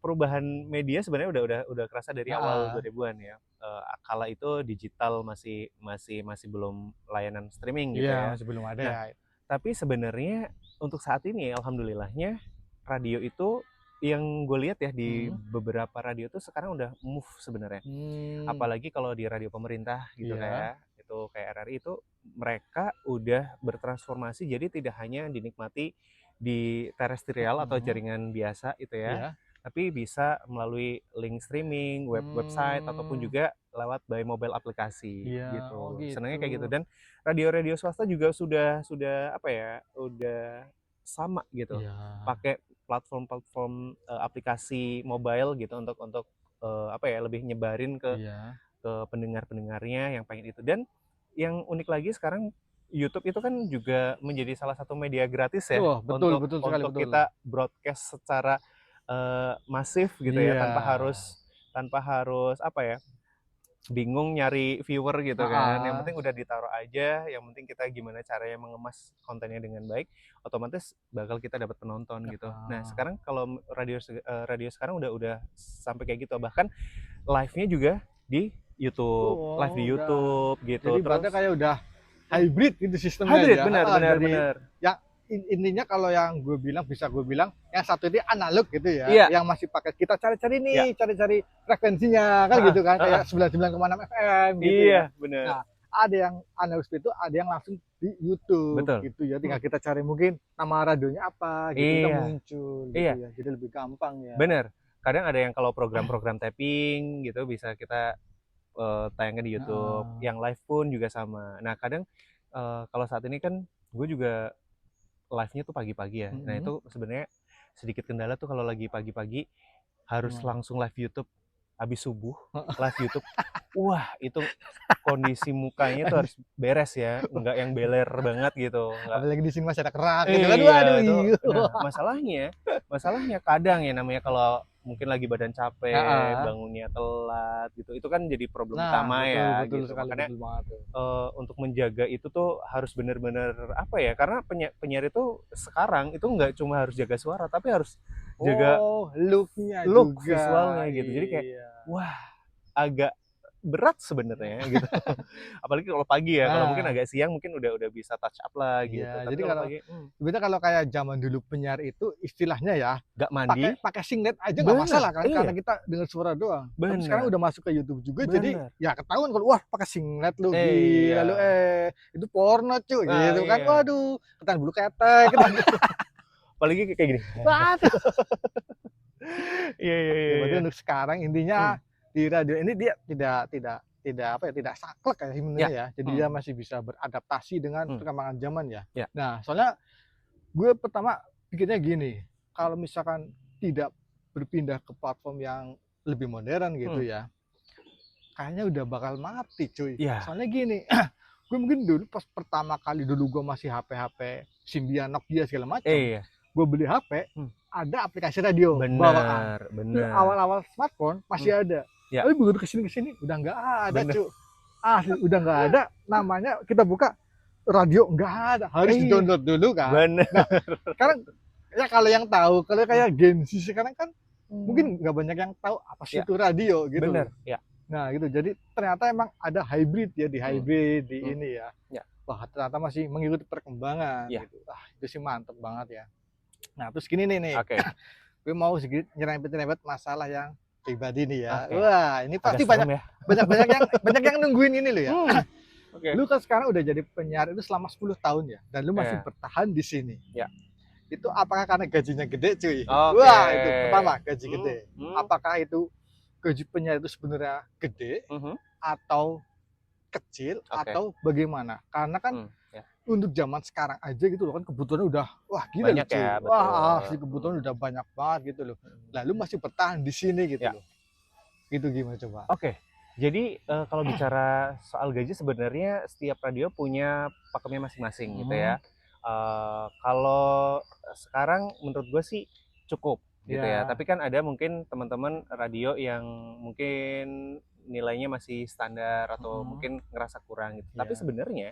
perubahan media sebenarnya udah kerasa dari awal Heeh, 2000-an ya. Kala itu digital masih belum layanan streaming gitu iya, ya. masih belum ada Nah, ya. tapi sebenarnya untuk saat ini alhamdulillahnya radio itu yang gue lihat ya di Mhm, beberapa radio tuh sekarang udah move sebenarnya. mmm, Apalagi kalau di radio pemerintah gitu iya, kayak itu kayak RRI itu mereka udah bertransformasi jadi tidak hanya dinikmati di terestrial atau mhm, jaringan biasa itu ya, iya, tapi bisa melalui link streaming, website ataupun mmm, juga lewat by mobile aplikasi iya, oh gitu. gitu. Senangnya kayak gitu dan radio-radio swasta juga sudah apa ya, udah sama gitu. Iya, Pakai platform-platform aplikasi mobile gitu untuk apa ya, lebih nyebarin iya. ke pendengar-pendengarnya yang pengen itu. Dan yang unik lagi sekarang YouTube itu kan juga menjadi salah satu media gratis ya Wah, betul untuk betul sekali, untuk betul. kita broadcast secara masif gitu ya Iya, tanpa harus apa ya, bingung nyari viewer gitu kan. Yang heeh, penting udah ditaruh aja, yang penting kita gimana caranya mengemas kontennya dengan baik, otomatis bakal kita dapat penonton gitu. Nah, heeh. sekarang kalau radio sekarang udah sampai kayak gitu. Bahkan live-nya juga di YouTube, live di Oh, udah. YouTube gitu. Jadi Terus ibaratnya kayak udah hmm, hybrid gitu sistemnya hybrid aja. benar Heeh, benar dari benar. yang intinya kalau yang gue bilang bisa gue bilang yang satu ini analog gitu ya, Iya, yang masih pakai kita cari-cari iya. nih, cari-cari frekuensinya kan Heeh, gitu kan, heeh. kayak 99,6 FM gitu ya. Iya, benar. Nah, ada yang analog seperti itu, ada yang langsung di YouTube Betul. gitu ya. Hmm, Tinggal kita cari mungkin nama radionya apa gitu, kita iya, muncul gitu iya, ya. Jadi lebih gampang ya. benar. Kadang ada yang kalau program-program tapping gitu bisa kita tayangkan di YouTube, Heeh. yang live pun juga sama. Nah, kadang kalau saat ini kan gue juga live-nya tuh pagi-pagi ya. Nah, Mhm. itu sebenarnya sedikit kendala tuh kalau lagi pagi-pagi harus Gimana? langsung live YouTube habis subuh, live YouTube. Wah, itu kondisi mukanya tuh harus beres ya, nggak yang beler banget gitu, nggak. Apalagi di sini masih ada kerak gitu kan. Iya, Waduh, itu. iya. Nah, masalahnya kadang ya namanya kalau mungkin lagi badan capek, Heeh. bangunnya telat gitu, itu kan jadi problem Nah, utama betul ya betul gitu. sekali, Makanya betul banget tuh. untuk menjaga itu tuh harus bener-bener apa ya, karena penyiar itu sekarang itu nggak cuma harus jaga suara, tapi harus jaga Oh, look-nya look juga. visualnya gitu. Jadi kayak, Iya. wah, agak berat sebenarnya gitu. Apalagi kalau pagi ya, kalau mungkin Nah, agak siang mungkin udah bisa touch up lah gitu. iya. Tapi Jadi kalau kalau pagi, sebenarnya kalau kayak zaman dulu penyiar itu istilahnya ya, nggak mandi. pakai pakai singlet aja nggak Bener, masalah kan, karena iya, kita dengar suara doang. Tapi sekarang bener, udah masuk ke YouTube juga, jadi bener. ya ketahuan kalau, wah pakai singlet lu, gila lu, Iya. itu porno cuy, Nah, gitu kan. iya. Waduh, ketan bulu ketek, ketan Apalagi kayak gini. waduh. Iya, iya, Ya iya, berarti iya. untuk sekarang intinya Mmm, di radio ini dia tidak apa ya, tidak saklek ya iya. sebenarnya ya. Jadi Mmm, dia masih bisa beradaptasi dengan mmm, perkembangan zaman ya. iya. Nah, soalnya gue pertama pikirnya gini, kalau misalkan tidak berpindah ke platform yang lebih modern gitu Mhm, ya, kayaknya udah bakal mati cuy. iya. Soalnya gini, gue mungkin dulu pas pertama kali dulu gue masih HP-HP Symbian, Nokia segala macam, Iya. gue beli HP, Mmm, ada aplikasi radio bawaan. bener, Itu bener. awal-awal smartphone Mmm, masih ada. iya, Tapi begitu kesini udah nggak ada, bener. Cuk. Asli udah nggak ada, namanya kita buka radio nggak ada, harus Iya, di-download dulu kan. bener, Nah, sekarang ya kalau yang tahu, kalau mmm, kayak Gen Z sekarang kan mmm, mungkin nggak banyak yang tahu apa sih iya, itu radio gitu loh. bener, iya. Nah, gitu. Jadi ternyata emang ada hybrid ya, di Mhm, hybrid di mhm, ini ya. iya, Wah, ternyata masih mengikuti perkembangan iya. gitu. Wah, itu sih mantep banget ya. Nah, terus gini nih, Oke, gue mau sedikit nyerempet-nyerempet masalah yang pribadi nih ya. oke. Wah, ini Agak pasti serem banyak ya. banyak banyak yang nungguin ini loh ya. Mmm, oke. Lu kan sekarang udah jadi penyiar itu selama 10 tahun ya, dan lu masih Iya, bertahan di sini. iya. Itu apakah karena gajinya gede, cuy? Oke. Wah, itu pertama gaji Mmm, gede. mmm, Apakah itu gaji penyiar itu sebenarnya gede mhm, atau kecil oke. atau bagaimana? Karena kan Mmm. Ya. Untuk zaman sekarang aja gitu loh kan kebutuhannya udah wah gila loh Banyak cuy. ya, Wah betul. asli kebutuhan udah banyak banget gitu loh. Mhm. Lalu masih bertahan di sini gitu Ya. loh. Itu gimana coba? Oke. Jadi kalau bicara soal gaji sebenarnya setiap radio punya pakemnya masing-masing gitu Mhm. ya. Kalau sekarang menurut gue sih cukup gitu ya. Ya. Tapi kan ada mungkin teman-teman radio yang mungkin nilainya masih standar atau Mhm. mungkin ngerasa kurang gitu. Tapi Ya. sebenarnya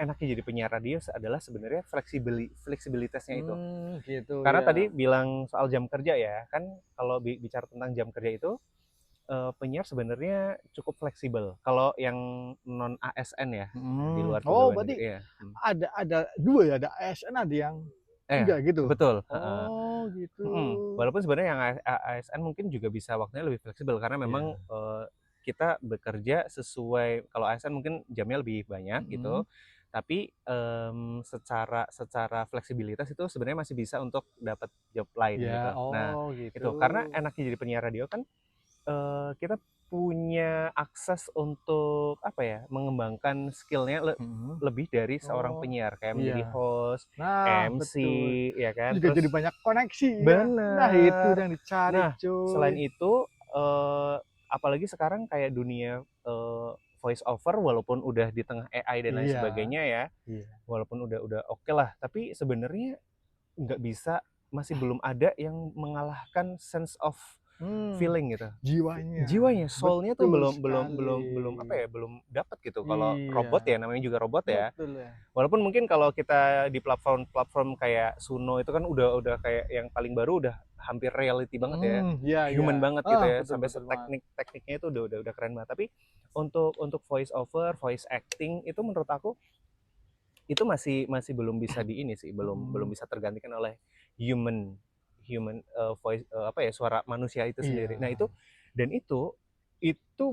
enaknya jadi penyiar radio adalah sebenarnya fleksibilitasnya itu. Gitu Karena tadi ya. bilang soal jam kerja ya, kan kalau bicara tentang jam kerja itu penyiar sebenarnya cukup fleksibel. Kalau yang non ASN ya, di luar Oh pegawai negeri berarti ya. ada 2 ya, ada ASN ada yang Eh, enggak gitu? betul, heeh. Oh gitu. Walaupun sebenarnya yang ASN mungkin juga bisa waktunya lebih fleksibel karena memang, Iya. kita bekerja sesuai kalau ASN mungkin jamnya lebih banyak Mhm. gitu, tapi, secara secara fleksibilitas itu sebenarnya masih bisa untuk dapat job lain Iya, gitu. Nah, oh gitu. itu karena enaknya jadi penyiar radio kan kita punya akses untuk apa ya, mengembangkan skill-nya Mhm. lebih dari seorang Oh, penyiar, kayak menjadi iya. host, Nah, MC, betul. ya kan, Juga jadi terus banyak koneksi ya. Nah, itu bener. yang dicari, Nah, selain cuy. itu, apalagi sekarang kayak dunia, voice over walaupun udah di tengah AI dan lain Iya, sebagainya ya, iya. walaupun udah oke lah, tapi sebenarnya nggak bisa, masih belum ada yang mengalahkan sense of Hmm, feeling gitu. jiwanya. Jiwanya, soul-nya tuh Betul belum belum sekali. belum belum apa ya, belum dapat gitu. Kalau robot Iya, ya, namanya juga robot ya. betul ya. Walaupun mungkin kalau kita di platform-platform kayak Suno itu kan udah kayak yang paling baru udah hampir reality banget ya. Iya iya. Human banget gitu Ah, ya, betul sampai betul banget. tekniknya itu udah keren banget. Tapi untuk voice over, voice acting itu menurut aku itu masih masih belum bisa di ini sih, belum belum Mhm, bisa tergantikan oleh human human voice, apa ya, suara manusia itu sendiri. Nah iya. dan itu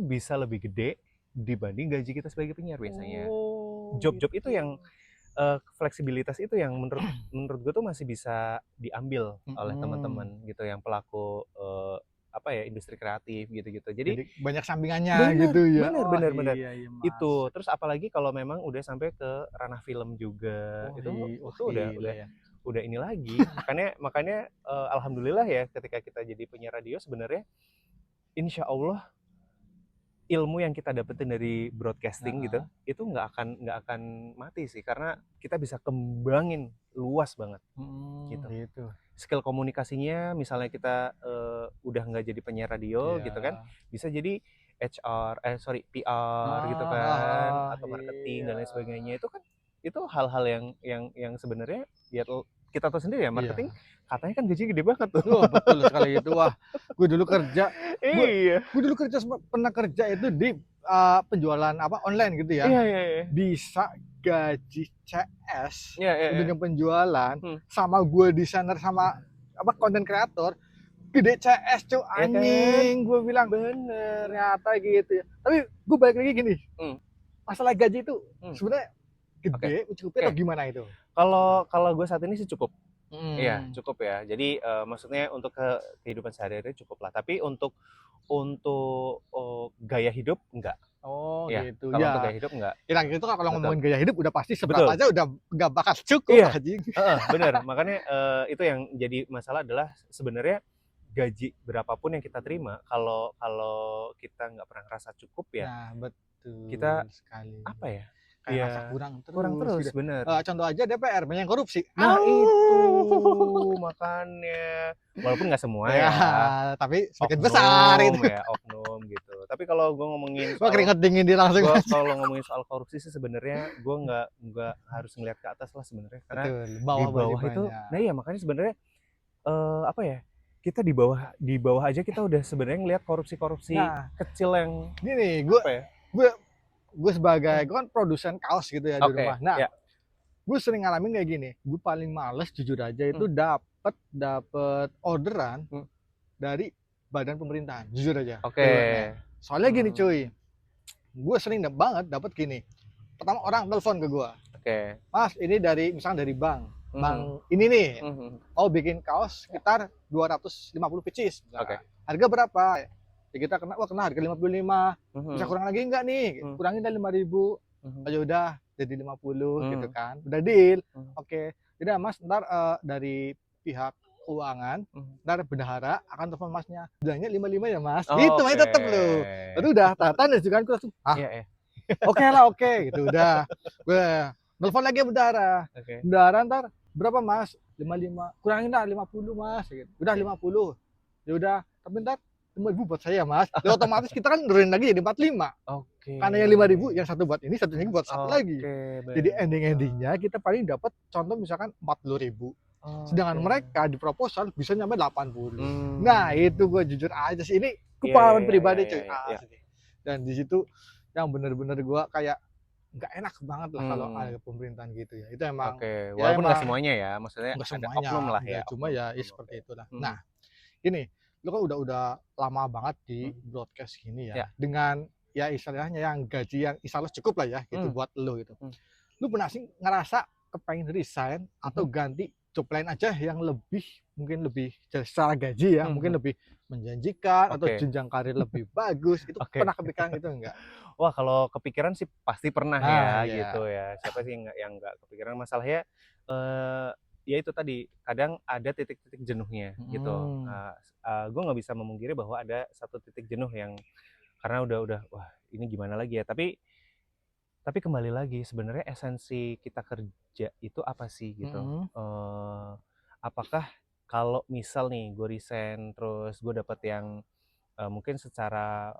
bisa lebih gede dibanding gaji kita sebagai penyiar biasanya. Oh, Job-job itu gitu. yang, fleksibilitas itu yang menurut menurut gue tuh masih bisa diambil oleh Mhm. teman-teman gitu yang pelaku, apa ya, industri kreatif gitu-gitu. Jadi Jadi banyak sampingannya bener gitu ya. bener Oh bener bener, iya iya itu. masuk. Terus apalagi kalau memang udah sampai ke ranah film juga, Oh oh itu udah gila ya. udah ini lagi. Makanya makanya, alhamdulillah ya ketika kita jadi penyiar radio sebenarnya insya Allah ilmu yang kita dapetin dari broadcasting gitu, Heeh. itu nggak akan mati sih, karena kita bisa kembangin luas banget gitu. Gitu. Skill komunikasinya misalnya kita, udah nggak jadi penyiar radio gitu kan, Iya. bisa jadi HR PR gitu Heeh heeh kan, heeh, atau marketing iya. dan lain sebagainya. Itu hal-hal yang sebenarnya ya kita tahu sendiri ya, marketing Iya. katanya kan gajinya gede banget tuh. Oh, betul sekali itu. Wah, gue dulu kerja gue Iya. gue dulu kerja pernah kerja itu di, penjualan apa, online gitu ya. Iya iya iya. Bisa gaji CS Iya iya untuk iya. yang penjualan Hmm, sama gue desainer sama apa, konten kreator, gede CS Cuk, ya kan? anjing gue bilang, Bener. ternyata gitu ya. Tapi gue balik lagi gini, Hmm, masalah gaji itu hmm, sebenarnya oke gede, mencukupi oke. atau gimana itu? Kalau kalau gue saat ini sih cukup. Iya, Mhm. cukup ya. Jadi, maksudnya untuk kehidupan sehari-hari cukup lah. Tapi untuk gaya hidup enggak. Oh Iya, gitu, kalau untuk ya. gaya hidup enggak. Ya gitu kan kalau Betul ngomongin gaya hidup udah pasti seberapa betul. aja udah nggak bakal cukup Iya, anjing. heeh, bener. Makanya, itu yang jadi masalah adalah sebenarnya gaji berapapun yang kita terima, kalau kalau kita nggak pernah ngerasa cukup ya, Nah, betul kita sekali. apa ya, Kayak ngerasa ya kurang kurang terus terus, gitu. bener. Contoh aja DPR banyak yang korupsi. Nah itu, Au. makanya. Walaupun nggak semua Ya, ya, tapi sebagian besar oknum itu. ya, oknum gitu. Tapi kalau gue ngomongin Wah, soal keringet dingin dia langsung gue aja. kalau ngomongin soal korupsi sih sebenarnya gue nggak harus ngelihat ke atas lah sebenarnya, karena Betul, di bawah masih bawah itu, banyak. nah iya makanya sebenarnya, apa ya, kita di bawah aja kita udah sebenarnya ngelihat korupsi-korupsi Nah, kecil yang gini, gue apa ya. gue gue sebagai gue kan produsen kaos gitu ya di rumah. Oke, Nah, ya. gue sering ngalamin kayak gini, gue paling males jujur aja Hmm, itu dapet orderan hmm, dari badan pemerintahan, jujur aja, oke. PUMN. Soalnya gini Hmm, cuy, gue sering banget dapet gini. Pertama orang telepon ke gue, oke. Mas ini dari misalnya dari Mhm, bank ini nih, mhm, mau bikin kaos sekitar 250 pieces. oke. Nah, harga berapa? Ya kita kena, wah kena harga 55. Bisa Mhm, kurang lagi enggak nih? mhm, Kurangin dari 5.000. mhm, Oh ya udah, jadi 50 gitu Hmm. kan. Udah deal. Hmm. Oke. Udah Mas, ntar dari pihak keuangan, Hmm. ntar bendahara akan telepon Masnya. Bilangnya 55 ya Mas. Gitu Oke. Mas tetep loh. Itu udah tanda itu kan, aku langsung, ah Iya, iya. oke lah oke gitu udah. Gue nelfon lagi bendahara. Oke. Bendahara ntar berapa Mas? 55. Kurangin dah 50 Mas gitu. Udah Oke. 50. Ya udah, tapi ntar 5.000 buat saya Mas. Ya otomatis kita kan nurunin lagi jadi 45. Oke. Karena yang 5.000 yang satu buat ini, satunya buat satu lagi. Oke, Jadi benar. ending-endingnya kita paling dapat contoh misalkan 40.000. Sedangkan Oke. mereka di proposal bisa nyampe 80. Nah, Hmm. itu gue jujur aja sih ini Iya, iya, pengalaman iya, iya, pribadi iya, cuy, iya, iya. asli. Dan di situ yang bener-bener gue kayak nggak enak banget lah kalau Hmm. ada pemerintahan gitu ya. Itu emang Oke, ya walaupun nggak emang semuanya ya, maksudnya nggak ada semuanya, oknum lah ya, nggak cuma oknum, ya, ya oknum, oke. seperti itulah. Mhm. Nah, ini lu kan udah lama banget di Mhm. broadcast gini ya, Ya. dengan ya istilahnya yang gaji yang insya Allah cukup lah ya gitu Hmm. buat lu gitu. Hmm. Lu pernah sih ngerasa kepengen resign atau Mhm. ganti job lain aja yang lebih mungkin lebih secara gaji ya mungkin Mhm. lebih menjanjikan atau Oke. jenjang karir lebih bagus, itu Oke. pernah kepikiran itu enggak? Wah, kalau kepikiran sih pasti pernah Nah ya, gitu ya. ya. Siapa sih yang nggak kepikiran? Masalahnya, eee, ya itu tadi, kadang ada titik-titik jenuhnya, gitu. Mhm. Gue nggak bisa memungkiri bahwa ada satu titik jenuh yang karena udah, "Wah, ini gimana lagi ya?" Tapi kembali lagi, sebenarnya esensi kita kerja itu apa sih, gitu. Mhm. Apakah kalau misal nih gue resign, terus gue dapet yang, mungkin secara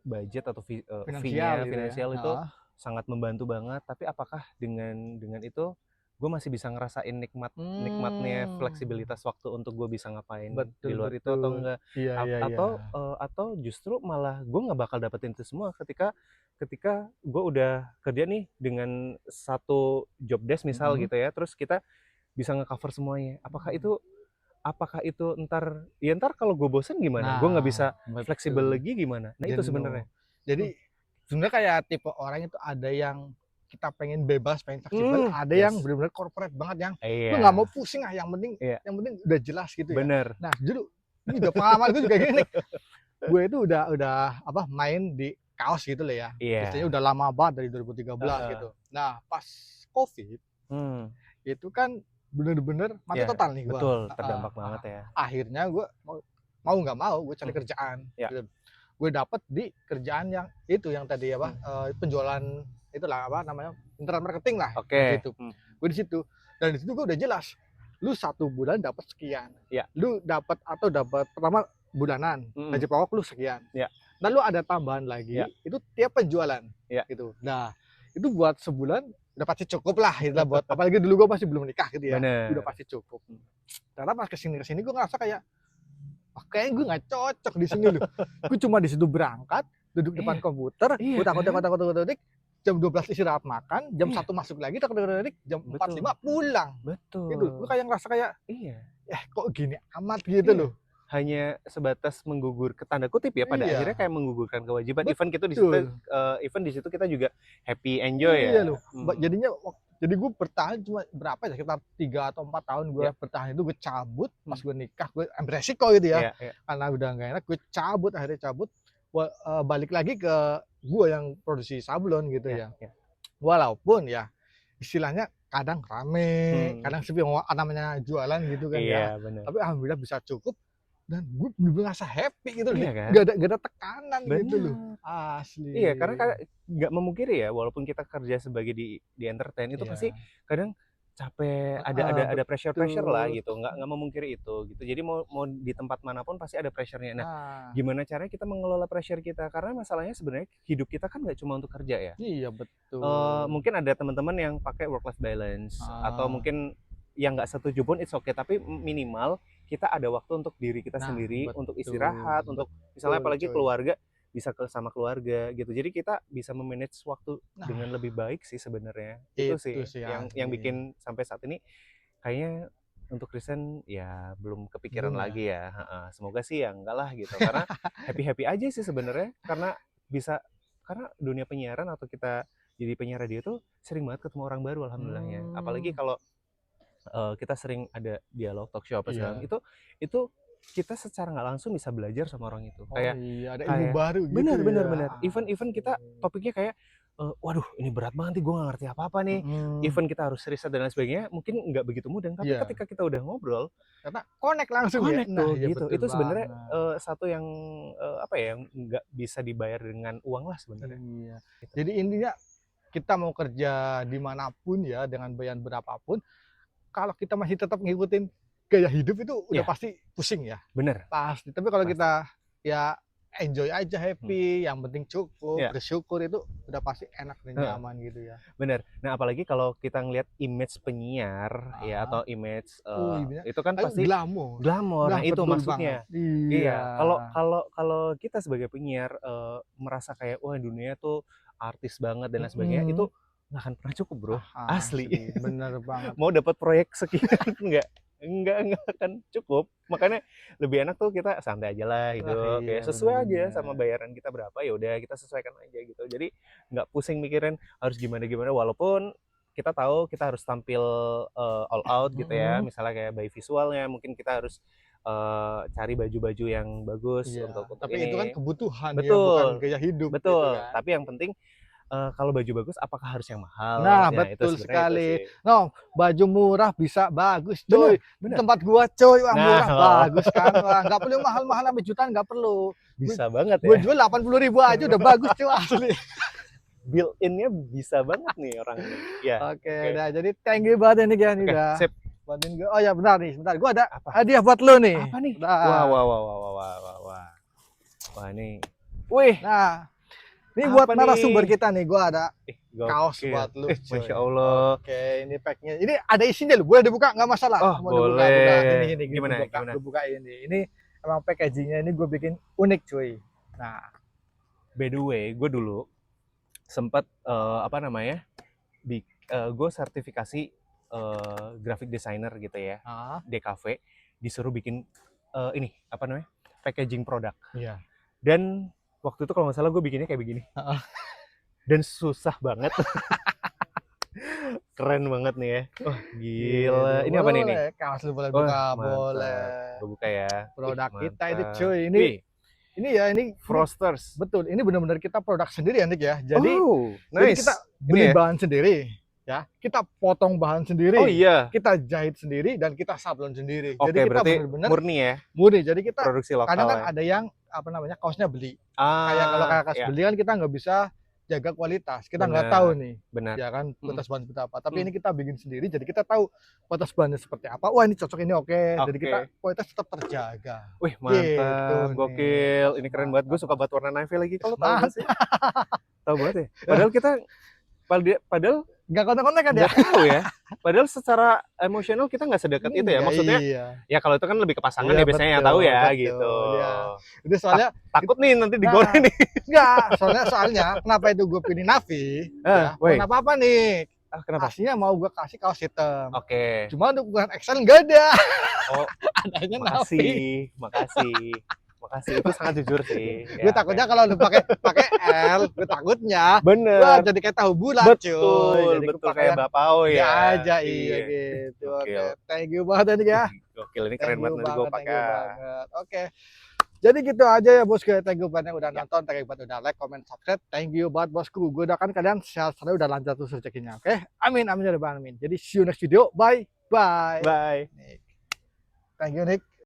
budget atau Finansial fee-nya, gitu ya? finansial itu Heeh. sangat membantu banget, tapi apakah dengan itu gue masih bisa ngerasain nikmatnya Mmm. fleksibilitas waktu untuk gue bisa ngapain di Betul luar itu atau betul. enggak? Iya iya iya. Atau justru malah gue nggak bakal dapetin itu semua ketika ketika gue udah kerja nih dengan satu job desk misal Mhm. gitu ya, terus kita bisa nge-cover semuanya. Apakah itu ntar kalau gue bosen gimana? Gue nggak Nah, bisa fleksibel betul. lagi gimana? Nah itu Jenuh. sebenarnya. Jadi Hmm. sebenarnya kayak tipe orang itu ada yang kita pengen bebas, pengen fleksibel, Hmm, ada yang yes. benar-benar corporate banget yang lu nggak mau Iya, pusing ah, iya, yang penting udah jelas gitu ya. bener. Nah, dulu ini juga pengalaman gue juga gini nih. Gue itu udah apa main di kaos gitu loh ya. Istilahnya Iya, udah lama banget dari 2013 heeh. gitu. Nah, pas Covid Hmm, itu kan bener-bener mati iya, total nih gua. betul, Heeh. terdampak banget ya. Akhirnya gua mau nggak mau gue cari Hmm, kerjaan ya, gitu. Gue dapet di kerjaan yang itu yang tadi apa, hmm, penjualan itulah apa namanya, internet marketing lah yang oke, situ. Gue di situ dan di situ gue udah jelas, lu 1 bulan dapat sekian, ya, lu dapat pertama bulanan, mhm, gaji pokok lu sekian. ya, Lalu ada tambahan ya, lagi itu tiap penjualan ya, gitu. Nah, itu buat sebulan udah pasti cukup lah gitu lah buat apalagi dulu gue masih belum nikah gitu ya, udah bener. pasti cukup. Karena pas kesini gue ngerasa kayak, "Ah, kayaknya gue nggak cocok di sini loh." Gue cuma di situ berangkat, duduk depan Iya, komputer, iya kutak-kutik kan? kutak-kutik, jam 12 istirahat makan, jam Iya, 1 masuk lagi, tak-tak-tak-tak, jam 4 betul, 5 pulang. Itu, gue betul, kayak ngerasa kayak, iya. kok gini amat?" gitu Iya, loh. hanya sebatas tanda kutip ya, pada akhirnya Iya, kayak menggugurkan kewajiban, betul. even di situ kita juga happy, enjoy Iya ya. loh, jadinya jadi gue bertahan cuma berapa ya, sekitar 3 atau 4 tahun gue Ya, bertahan itu gue cabut, pas mmm, gue nikah gue ambil resiko gitu ya, iya, iya, karena udah nggak enak gue cabut, akhirnya cabut, balik lagi ke gue yang produksi sablon gitu iya, ya. iya, Walaupun ya istilahnya kadang rame, hmm, kadang sepi, namanya jualan gitu kan ya, iya bener, tapi alhamdulillah bisa cukup dan gue bener-bener ngerasa happy gitu loh, iya kan? nggak ada tekanan gitu loh, Bener, iya karena asli. nggak memungkiri ya, walaupun kita kerja sebagai di entertain itu pasti Iya, kadang capek, ada heeh, pressure-pressure lah betul. gitu, nggak memungkiri itu gitu. Jadi mau mau di tempat manapun pasti ada pressure-nya. Nah, Nah, gimana caranya kita mengelola pressure kita? Karena masalahnya sebenarnya hidup kita kan nggak cuma untuk kerja ya. iya betul. Mungkin ada teman-teman yang pakai work life balance atau Heeh. mungkin yang nggak setuju pun it's okay, tapi minimal kita ada waktu untuk diri kita Nah, sendiri, untuk betul istirahat, untuk misalnya betul apalagi coy. keluarga, bisa sama keluarga gitu. Jadi kita bisa me-manage waktu dengan Nah, lebih baik sih sebenarnya. Itu itu sih sih yang asli. bikin sampai saat ini kayaknya untuk resign ya belum kepikiran Belum ya? lagi ya, heeh. Semoga sih ya enggak lah gitu. Karena happy-happy aja sih sebenarnya karena dunia penyiaran atau kita jadi penyiar radio itu sering banget ketemu orang baru alhamdulillahnya. Apalagi Mmm, kalau kita sering ada dialog talk show apa segala iya. itu kita secara nggak langsung bisa belajar sama orang itu. Oh Kayak iya, ada ilmu kayak baru gitu benar benar ya? benar. Even even kita Asli. topiknya kayak waduh ini berat banget nih, gue nggak ngerti apa-apa nih. Mhm. Even kita harus riset dan lain sebagainya, mungkin nggak begitu mudeng, tapi Iya, ketika kita udah ngobrol, karena connect langsung ya. connect Nah, tuh iya gitu. betul Itu sebenarnya banget. satu yang apa ya, yang nggak bisa dibayar dengan uang lah sebenarnya. Iya. Gitu. Jadi intinya kita mau kerja dimanapun ya, dengan bayan berapapun, kalau kita masih tetap ngikutin gaya hidup itu udah Iya, pasti pusing ya, bener, pasti. Tapi kalau pasti. kita ya enjoy aja, Hmm. happy, yang penting cukup, Ya, bersyukur itu udah pasti enak dan heeh, nyaman gitu ya. bener. Nah apalagi kalau kita ngelihat image penyiar ya Ah, atau image oh iya, itu kan pasti glamor. glamor. Nah, Nah itu betul banget. maksudnya. Iya. Iya, kalau kalau kalau kita sebagai penyiar, merasa kayak, wah dunia tuh artis banget dan lain sebagainya, itu Mhm. nggak akan pernah cukup Bro, asli. Asli, bener banget. Mau dapat proyek sekian nggak akan cukup. Makanya lebih enak tuh kita santai aja lah Wah, gitu, iya kayak sesuai aja sama bener. bayaran kita berapa, ya udah kita sesuaikan aja gitu. Jadi nggak pusing mikirin harus gimana-gimana, walaupun kita tahu kita harus tampil, all out gitu ya, Mhm. misalnya kayak by visualnya, mungkin kita harus, cari baju-baju yang bagus Iya, untuk tapi itu kan ini. kebutuhan ya, bukan Betul, gaya hidup gitu betul, kan. tapi yang penting, kalau baju bagus apakah harus yang mahal? Nah, Ya itu betul sebenarnya itu sekali. sih. No, baju murah bisa bagus, Bener coy. Di bener. tempat gua, coy, wah Nah, murah oh, bagus kan. Wah, nggak perlu mahal-mahal sampai jutaan, nggak perlu. Gue bisa banget gue ya. jual 80.000 aja udah bagus, cuy, asli. Built in-nya bisa banget nih orang nih. Iya, Oke, oke. udah jadi thank you banget nih Gian, Oke, udah sip. bantuin gue. Oh ya benar nih, sebentar. Gua ada Apa? hadiah buat lo nih. Apa nih? Wah Nah, wah wah wah wah wah wah wah. Wah ini. Wih, nah, ini buat apa narasumber nih? kita nih, gua ada kaos Gokil. buat lu, Masya cuy. Allah. Oke, ini packnya. Ini ada isinya loh, boleh dibuka nggak masalah. Oh, Mau dibuka, buka. boleh. Ini gue Gimana? buka, Gimana? gue buka ini. Ini emang packagingnya ini gue bikin unik, cuy. Nah, By the way, gue dulu sempat apa namanya? Gue sertifikasi graphic designer gitu ya, ah, DKV, disuruh bikin ini apa namanya? Packaging produk. iya. Dan waktu itu kalau nggak salah gue bikinnya kayak begini. Heeh. Dan susah banget. Keren banget nih ya. Wah, Gitu. gila. Ini apa nih nih? Boleh, kaos lu boleh Wah, buka, mantap. boleh. Gue buka ya. Wih, Produk kita itu, mantap. cuy. Wih, Ini ya, ini Frosters. betul. Ini benar-benar kita produk sendiri ya, Nick ya. Jadi kita Nice. Ini beli ya. bahan sendiri, ya. Kita potong bahan Oh sendiri, iya. kita jahit sendiri, dan kita sablon sendiri. Jadi Oke, kita berarti benar-benar murni ya, murni. Jadi kita produksi kadang lokal kan ya. ada yang apa namanya kaosnya beli. Kalau kayak kaos Ya, beli kan kita nggak bisa jaga kualitas. Kita nggak tahu benar, nih, benar. ya kan kualitas bahan seperti apa. Tapi Hmm. ini kita bikin sendiri, jadi kita tahu kualitas bahannya seperti apa. Wah ini cocok, ini oke. Jadi kita Oke. kualitas tetap terjaga. Wih, Gitu mantap, nih. gokil. Ini keren banget. Gue suka Mantap. banget warna navy lagi. Kalau tahu Mantap. gak sih? Tahu banget ya. Padahal Nggak kontak-kontak kan ya? nggak tahu ya. Padahal secara emosional kita nggak sedekat itu ya. Enggak, Maksudnya, iya. ya kalau itu kan lebih ke pasangan Iya ya biasanya yang tahu betul, ya betul. gitu. Ya. Itu soalnya Takut nih nanti nah, digoreng nih. enggak, soalnya kenapa itu gue pilih Navi? Ya, Woi. bukan apa-apa nih. Kenapa? Aslinya mau gue kasih kaos hitam. Oke. Cuma untuk ukuran XL nggak ada. Oh, Adanya Navi. makasih. Itu sangat jujur sih. Gue takutnya kalau lu pakai L, gue takutnya bener. wah jadi kayak tahu bulat, cuy. Jadi Betul pakai kayak yang bapau dia ya. aja, iya gitu. Gokil. Oke, thank you banget nih ya. Gokil, ini keren banget nanti gue Thank you pakai. banget. Oke. Jadi gitu aja ya bosku. Thank you banget yang udah Ya. nonton, thank you banget udah like, comment, subscribe. Thank you banget bosku. Gue udah kan kalian sehat selalu udah lancar terus rezekinya. Oke. Amin amin ya rabbal alamin. Jadi see you next video. Bye. Bye. Bye. Thank you Nick.